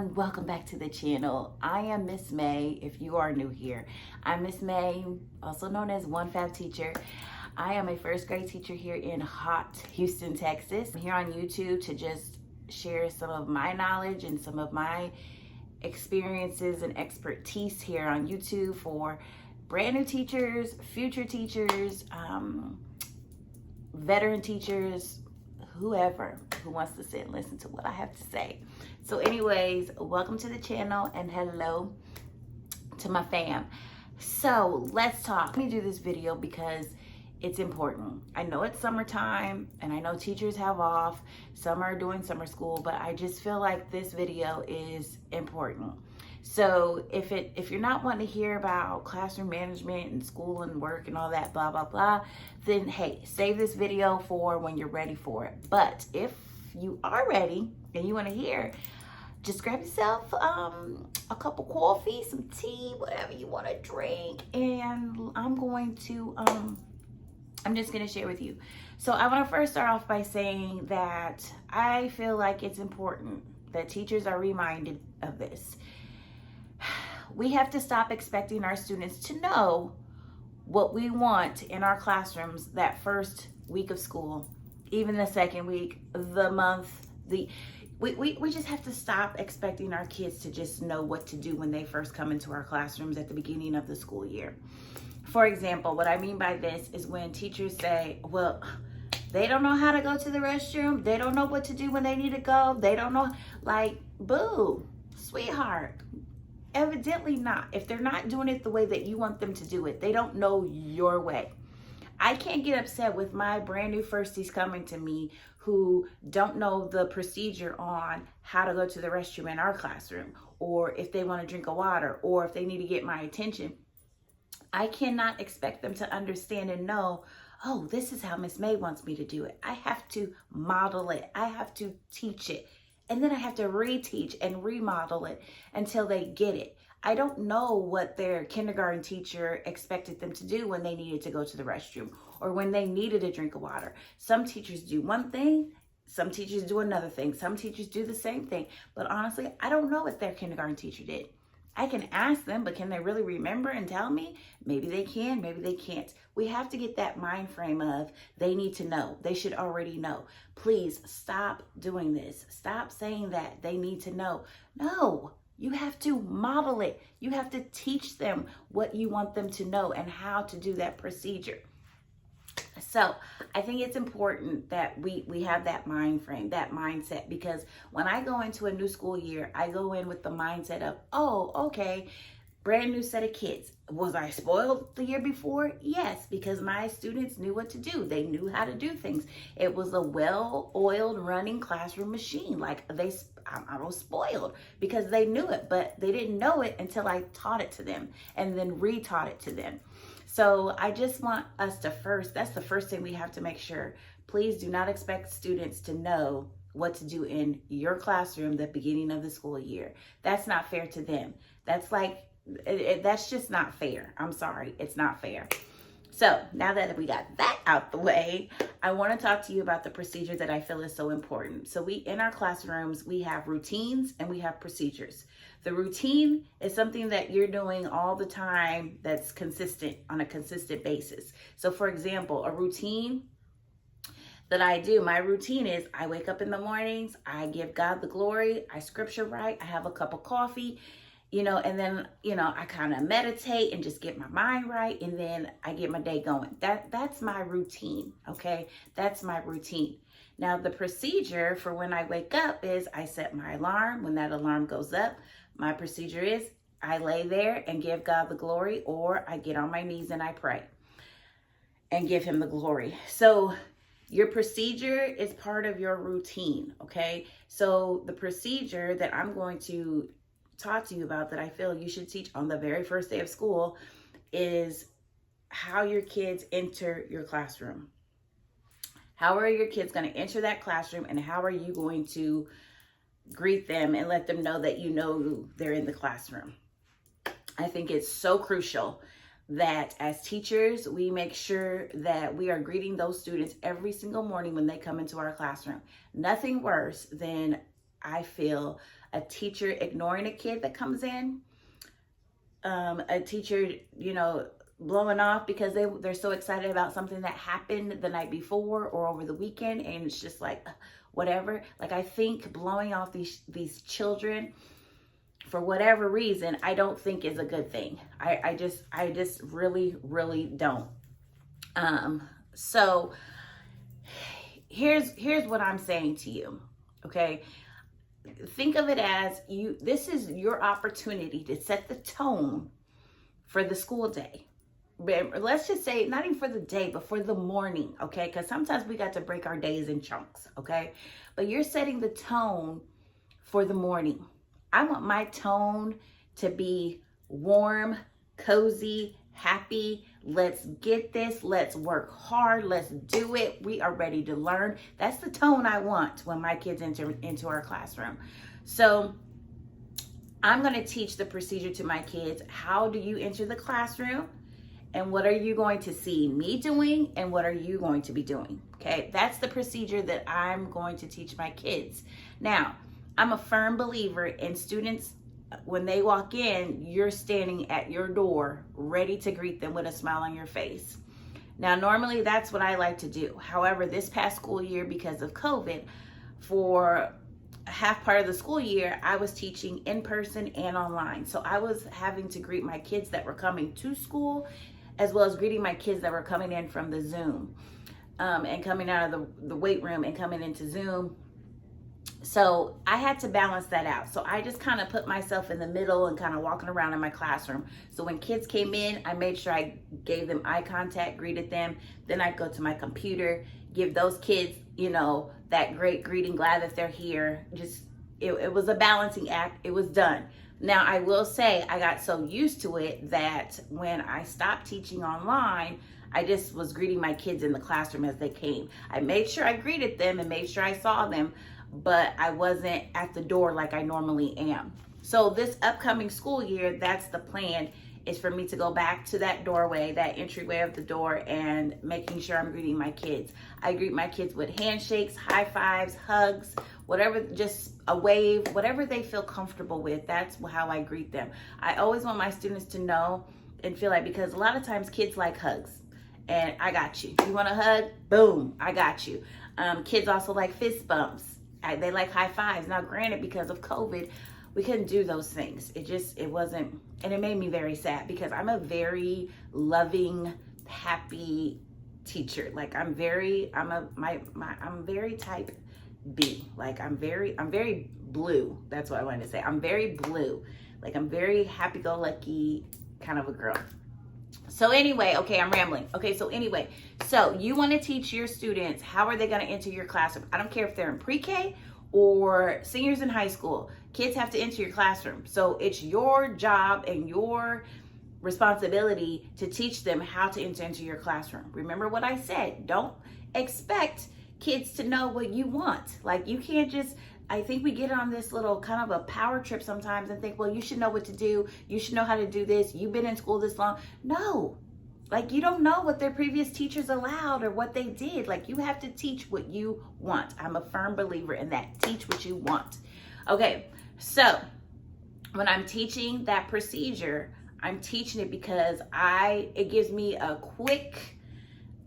everyone, welcome back to the channel. I am Miss May if you are new here. I'm Miss May, also known as One Fab Teacher. I am a first grade teacher here in hot Houston, Texas. I'm here on YouTube to just share some of my knowledge and some of my experiences and expertise here on YouTube for brand new teachers, future teachers, veteran teachers, whoever who wants to sit and listen to what I have to say. So anyways, welcome to the channel and hello to my fam. So let's talk. Let me do this video because it's important. I know it's summertime and I know teachers have off. Some are doing summer school, but I just feel like this video is important. So if you're not wanting to hear about classroom management and school and work and all that blah blah blah, then hey, save this video for when you're ready for it. But if you are ready and you want to hear, just grab yourself a cup of coffee, some tea, whatever you want to drink, and I'm just going to share with you. So I want to first start off by saying that I feel like it's important that teachers are reminded of this. We have to stop expecting our students to know what we want in our classrooms that first week of school, even the second week, the month, we just have to stop expecting our kids to just know what to do when they first come into our classrooms at the beginning of the school year. For example, what I mean by this is when teachers say, well, they don't know how to go to the restroom. They don't know what to do when they need to go. They don't know, like, boo, sweetheart. Evidently not. If they're not doing it the way that you want them to do it, they don't know your way. I can't get upset with my brand new firsties coming to me who don't know the procedure on how to go to the restroom in our classroom, or if they want to drink a water, or if they need to get my attention. I cannot expect them to understand and know, oh, this is how Miss May wants me to do it. I have to model it. I have to teach it. And then I have to reteach and remodel it until they get it. I don't know what their kindergarten teacher expected them to do when they needed to go to the restroom or when they needed a drink of water. Some teachers do one thing, some teachers do another thing, some teachers do the same thing. But honestly, I don't know what their kindergarten teacher did. I can ask them, but can they really remember and tell me? Maybe they can, maybe they can't. We have to get that mind frame of they need to know. They should already know. Please stop doing this. Stop saying that they need to know. No, you have to model it. You have to teach them what you want them to know and how to do that procedure. So I think it's important that we have that mind frame, that mindset, because when I go into a new school year, I go in with the mindset of, oh, okay, brand new set of kids. Was I spoiled the year before? Yes, because my students knew what to do. They knew how to do things. It was a well-oiled running classroom machine. Like I was spoiled because they knew it, but they didn't know it until I taught it to them and then retaught it to them. So I just want us to that's the first thing we have to make sure. Please do not expect students to know what to do in your classroom the beginning of the school year. That's not fair to them. That's that's just not fair. I'm sorry, it's not fair. So now that we got that out the way, I want to talk to you about the procedure that I feel is so important. So in our classrooms, we have routines and we have procedures. The routine is something that you're doing all the time that's consistent on a consistent basis. So for example, a routine that I do, my routine is I wake up in the mornings, I give God the glory, I scripture write, I have a cup of coffee, and then, I kind of meditate and just get my mind right. And then I get my day going. That's my routine. Okay. That's my routine. Now the procedure for when I wake up is I set my alarm. When that alarm goes up, my procedure is I lay there and give God the glory, or I get on my knees and I pray and give him the glory. So your procedure is part of your routine. Okay. So the procedure that I'm going to talk to you about that I feel you should teach on the very first day of school is how your kids enter your classroom. How are your kids going to enter that classroom, and how are you going to greet them and let them know that you know they're in the classroom? I think it's so crucial that as teachers, we make sure that we are greeting those students every single morning when they come into our classroom. Nothing worse than I feel a teacher ignoring a kid that comes in, a teacher, blowing off because they're so excited about something that happened the night before or over the weekend, and it's just like whatever. Like, I think blowing off these children for whatever reason, I don't think is a good thing. I just really, really don't. So here's what I'm saying to you. Okay. Think of it as this is your opportunity to set the tone for the school day. Let's just say not even for the day, but for the morning. Okay. Because sometimes we got to break our days in chunks. Okay. But you're setting the tone for the morning. I want my tone to be warm, cozy, happy. Let's get this. Let's work hard. Let's do it. We are ready to learn. That's the tone I want when my kids enter into our classroom. So I'm going to teach the procedure to my kids. How do you enter the classroom? And what are you going to see me doing? And what are you going to be doing? Okay, that's the procedure that I'm going to teach my kids. Now, I'm a firm believer in students. When they walk in, you're standing at your door ready to greet them with a smile on your face. Now, normally that's what I like to do. However, this past school year, because of COVID, for half part of the school year, I was teaching in person and online. So I was having to greet my kids that were coming to school, as well as greeting my kids that were coming in from the Zoom, and coming out of the weight room and coming into Zoom. So I had to balance that out. So I just kind of put myself in the middle and kind of walking around in my classroom. So when kids came in, I made sure I gave them eye contact, greeted them. Then I'd go to my computer, give those kids, that great greeting, glad that they're here. It was a balancing act. It was done. Now, I will say I got so used to it that when I stopped teaching online, I just was greeting my kids in the classroom as they came. I made sure I greeted them and made sure I saw them, but I wasn't at the door like I normally am. So this upcoming school year, that's the plan, is for me to go back to that doorway, that entryway of the door, and making sure I'm greeting my kids. I greet my kids with handshakes, high fives, hugs, whatever, just a wave, whatever they feel comfortable with. That's how I greet them. I always want my students to know and feel like, because a lot of times kids like hugs, and I got you. You want a hug? Boom, I got you. Kids also like fist bumps. They like high fives. Now, granted, because of COVID, we couldn't do those things. It wasn't, and it made me very sad because I'm a very loving, happy teacher. Like I'm very type B. Like I'm very blue. That's what I wanted to say. I'm very blue. Like I'm very happy-go-lucky kind of a girl. So anyway, okay, I'm rambling. Okay, so anyway, so you want to teach your students, how are they going to enter your classroom? I don't care if they're in pre-K or seniors in high school. Kids have to enter your classroom. So it's your job and your responsibility to teach them how to enter into your classroom. Remember what I said. Don't expect kids to know what you want. Like you can't just, I think we get on this little kind of a power trip sometimes and think, well, you should know what to do. You should know how to do this. You've been in school this long. No, like you don't know what their previous teachers allowed or what they did. Like you have to teach what you want. I'm a firm believer in that. Teach what you want. Okay, so when I'm teaching that procedure, I'm teaching it because it gives me a quick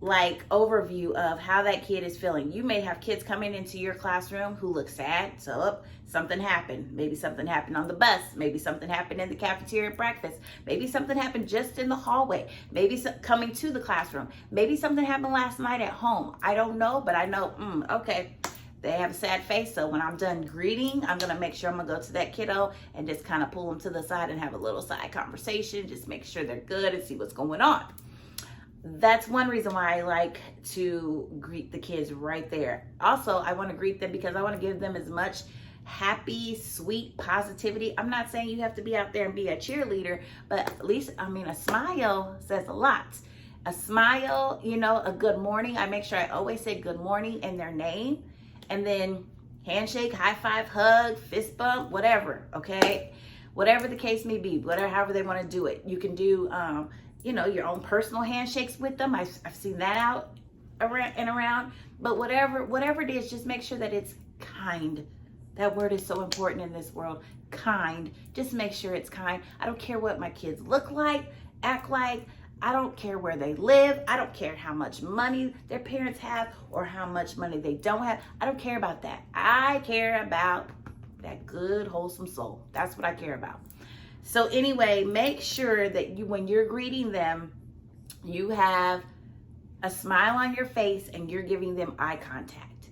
overview of how that kid is feeling. You may have kids coming into your classroom who look sad. So something happened. Maybe something happened on the bus. Maybe something happened in the cafeteria at breakfast. Maybe something happened just in the hallway. Maybe coming to the classroom. Maybe something happened last night at home. I don't know, but I know, okay, they have a sad face. So when I'm done greeting, I'm going to make sure I'm going to go to that kiddo and just kind of pull them to the side and have a little side conversation. Just make sure they're good and see what's going on. That's one reason why I like to greet the kids right there. Also, I want to greet them because I want to give them as much happy, sweet positivity. I'm not saying you have to be out there and be a cheerleader, but at least, a smile says a lot. A smile, a good morning. I make sure I always say good morning and their name. And then handshake, high five, hug, fist bump, whatever, okay? Whatever the case may be, however they want to do it. You can do, your own personal handshakes with them. I've seen that around. But whatever it is, just make sure that it's kind That word is so important in this world. Kind. Just make sure it's kind. I don't care what my kids look like, act like. I don't care where they live. I don't care how much money their parents have or how much money they don't have. I don't care about that. I care about that good, wholesome soul. That's what I care about. So anyway, make sure that when you're greeting them, you have a smile on your face and you're giving them eye contact.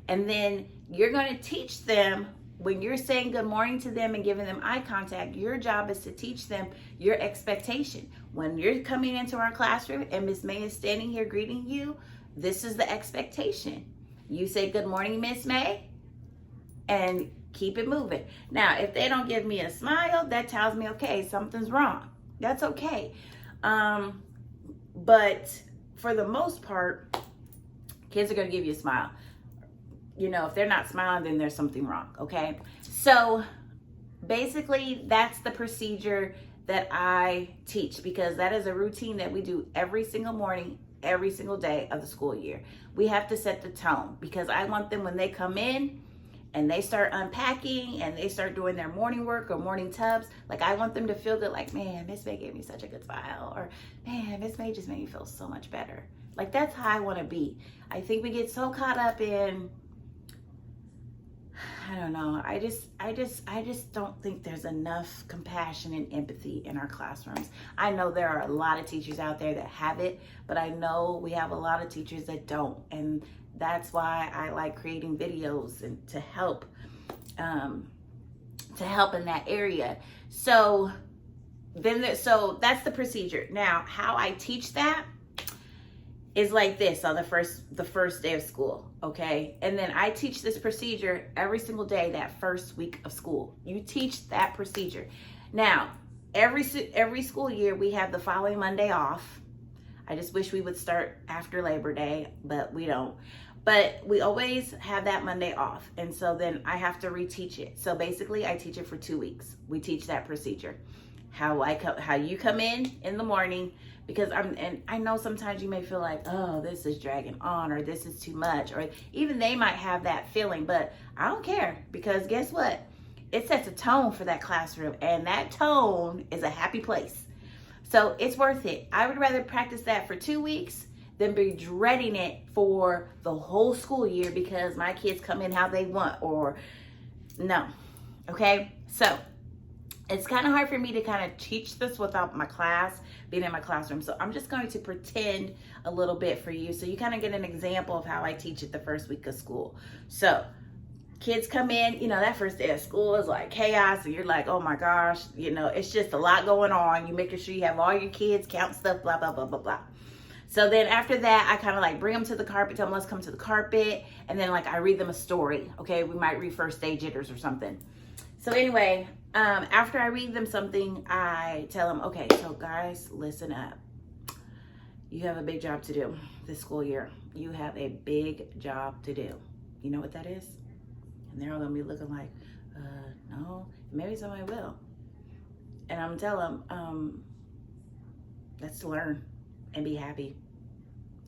And then you're going to teach them, when you're saying good morning to them and giving them eye contact, your job is to teach them your expectation. When you're coming into our classroom and Miss May is standing here greeting you, this is the expectation. You say good morning, Miss May, and keep it moving. Now, if they don't give me a smile, that tells me, okay, something's wrong. That's okay. But for the most part, kids are going to give you a smile. You know, if they're not smiling, then there's something wrong, okay? So basically, that's the procedure that I teach, because that is a routine that we do every single morning, every single day of the school year. We have to set the tone, because I want them, when they come in and they start unpacking and they start doing their morning work or morning tubs, like, I want them to feel good, like, man, Miss May gave me such a good smile, or man, Miss May just made me feel so much better. Like, that's how I want to be. I think we get so caught up in, I don't know. I just don't think there's enough compassion and empathy in our classrooms. I know there are a lot of teachers out there that have it, but I know we have a lot of teachers that don't. And that's why I like creating videos and to help in that area. So so that's the procedure. Now, how I teach that is like this on the first day of school, okay? And then I teach this procedure every single day that first week of school. You teach that procedure. Now, every school year we have the following Monday off. I just wish we would start after Labor Day, but we don't. But we always have that Monday off. And so then I have to reteach it. So basically I teach it for 2 weeks. We teach that procedure. How you come in the morning, because I know sometimes you may feel like, oh, this is dragging on, or this is too much, or even they might have that feeling, but I don't care, because guess what? It sets a tone for that classroom, and that tone is a happy place. So it's worth it. I would rather practice that for 2 weeks than be dreading it for the whole school year because my kids come in how they want, or no. Okay, so it's kind of hard for me to kind of teach this without my class being in my classroom. So I'm just going to pretend a little bit for you so you kind of get an example of how I teach it the first week of school. So kids come in, you know, that first day of school is like chaos, and you're like, oh my gosh, you know, it's just a lot going on. You making sure you have all your kids, count stuff, blah, blah, blah, blah, blah. So then after that, I kind of like bring them to the carpet, tell them let's come to the carpet, and then like I read them a story. Okay, we might read First Day Jitters or something. So anyway, after I read them something, I tell them, okay, so guys, listen up. You have a big job to do this school year. You have a big job to do. You know what that is? And they're all gonna be looking like, no, maybe somebody will. And I'm telling them, that's to learn and be happy.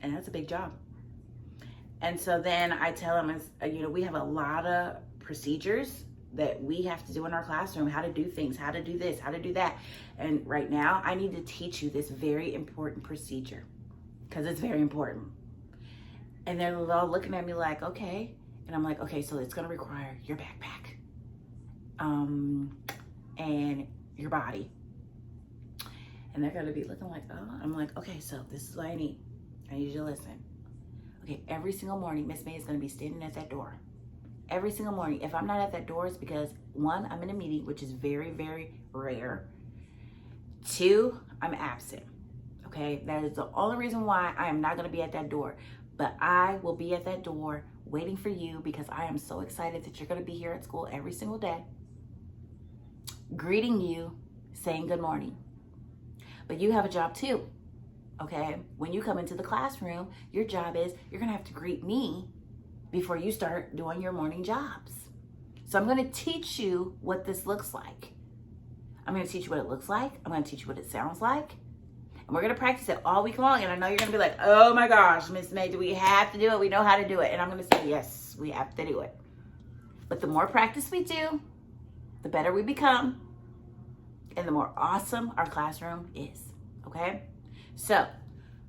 And that's a big job. And so then I tell them, you know, we have a lot of procedures that we have to do in our classroom, how to do things, how to do this, how to do that. And right now I need to teach you this very important procedure because it's very important. And they're all looking at me like, okay. And I'm like, okay, so it's gonna require your backpack and your body. And they're gonna be looking like, oh, I'm like, okay, so this is what I need. I need you to listen. Okay, every single morning, Miss May is gonna be standing at that door. Every single morning. If I'm not at that door, it's because 1, I'm in a meeting, which is very, very rare. 2, I'm absent. Okay, that is the only reason why I am not gonna be at that door. But I will be at that door waiting for you because I am so excited that you're gonna be here at school every single day, greeting you, saying good morning. But you have a job too, okay? When you come into the classroom, your job is you're gonna have to greet me before you start doing your morning jobs. So I'm gonna teach you what this looks like. I'm gonna teach you what it looks like. I'm gonna teach you what it sounds like. And we're gonna practice it all week long. And I know you're gonna be like, oh my gosh, Miss May, do we have to do it? We know how to do it. And I'm gonna say, yes, we have to do it. But the more practice we do, the better we become, and the more awesome our classroom is, okay? So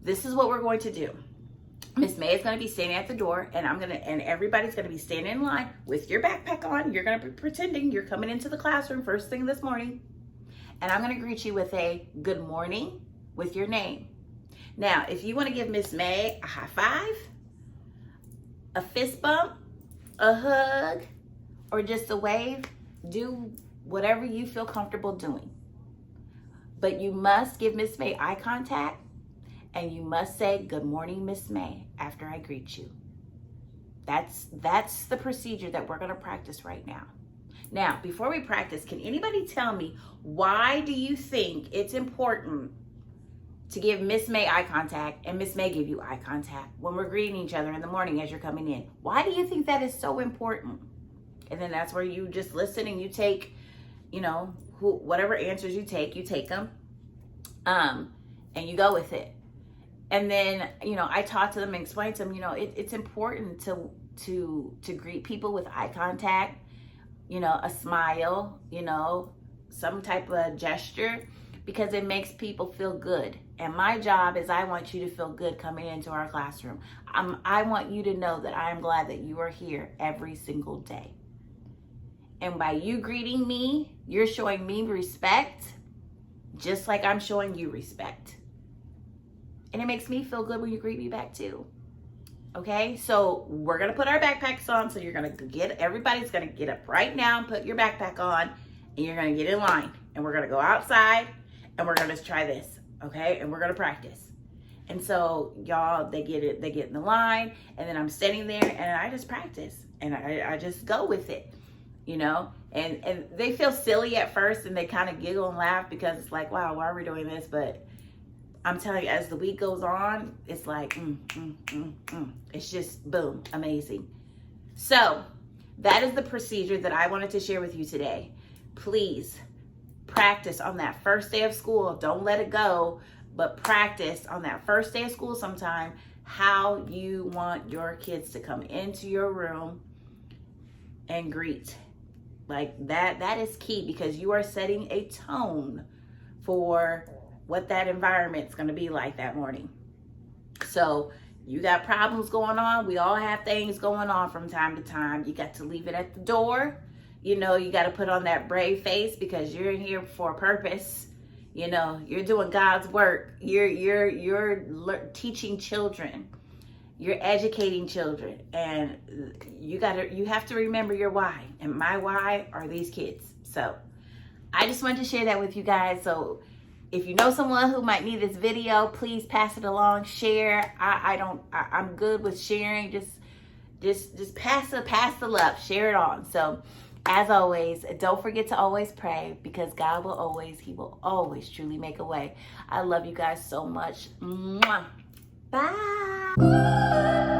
this is what we're going to do. Miss May is going to be standing at the door, and everybody's going to be standing in line with your backpack on. You're going to be pretending you're coming into the classroom first thing this morning, and I'm going to greet you with a good morning with your name. Now, if you want to give Miss May a high five, a fist bump, a hug, or just a wave, do whatever you feel comfortable doing. But you must give Miss May eye contact, and you must say, good morning, Miss May, after I greet you. That's the procedure that we're gonna practice right now. Now, before we practice, can anybody tell me, why do you think it's important to give Miss May eye contact and Miss May give you eye contact when we're greeting each other in the morning as you're coming in? Why do you think that is so important? And then that's where you just listen and you take, whatever answers you take them, and you go with it. And then, I talk to them and explain to them, it's important to greet people with eye contact, a smile, some type of gesture, because it makes people feel good. And my job is I want you to feel good coming into our classroom. I want you to know that I am glad that you are here every single day. And by you greeting me, you're showing me respect, just like I'm showing you respect. And it makes me feel good when you greet me back too. Okay, so we're gonna put our backpacks on. So everybody's gonna get up right now and put your backpack on, and you're gonna get in line. And we're gonna go outside, and we're gonna try this, okay? And we're gonna practice. And so y'all, they get in the line, and then I'm standing there, and I just practice, and I just go with it, And they feel silly at first, and they kind of giggle and laugh because it's like, wow, why are we doing this? But I'm telling you, as the week goes on, it's like, it's just boom, amazing. So that is the procedure that I wanted to share with you today. Please practice on that first day of school. Don't let it go, but practice on that first day of school sometime how you want your kids to come into your room and greet. Like that is key, because you are setting a tone for what that environment's going to be like that morning. So you got problems going on. We all have things going on from time to time. You got to leave it at the door. You got to put on that brave face, because you're in here for a purpose. You're doing God's work. You're teaching children. You're educating children, and you have to remember your why. And my why are these kids. So I just wanted to share that with you guys. So if you know someone who might need this video, please pass it along, share. I'm good with sharing. Just pass the love, share it on. So as always, don't forget to always pray, because God He will always truly make a way. I love you guys so much. Mwah. Bye.